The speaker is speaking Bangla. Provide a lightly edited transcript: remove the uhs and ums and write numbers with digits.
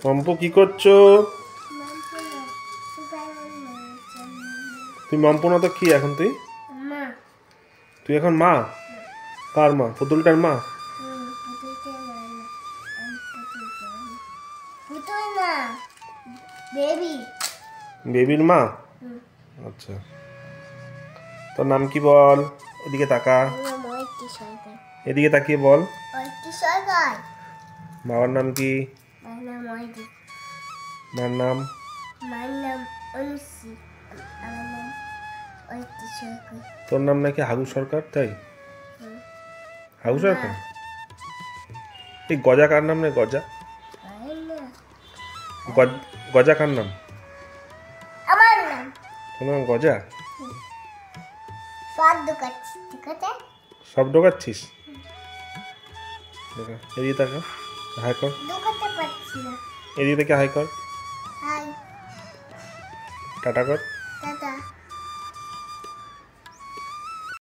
মাম্পু কি করছো? তুই মাম্পু না তো কি এখন? তুই এখন মা? কার মা? পুতুলটার মা? বেবির মা? আচ্ছা, তোর নাম কি বল? এদিকে তাকা, এদিকে তাকিয়ে বল। বাবার নাম কি? মার নাম? তোর নাম নাকি হাগু সরকার, তাই? হাগু সরকার? এই গজা কার নাম রে? গজা? গজা কার নাম? তোর নাম গজা? সব ঢোকাচ্ছিস? এদিকে তাকা, হাই কর। এদিকে থেকে হাই কর, টাটা কর।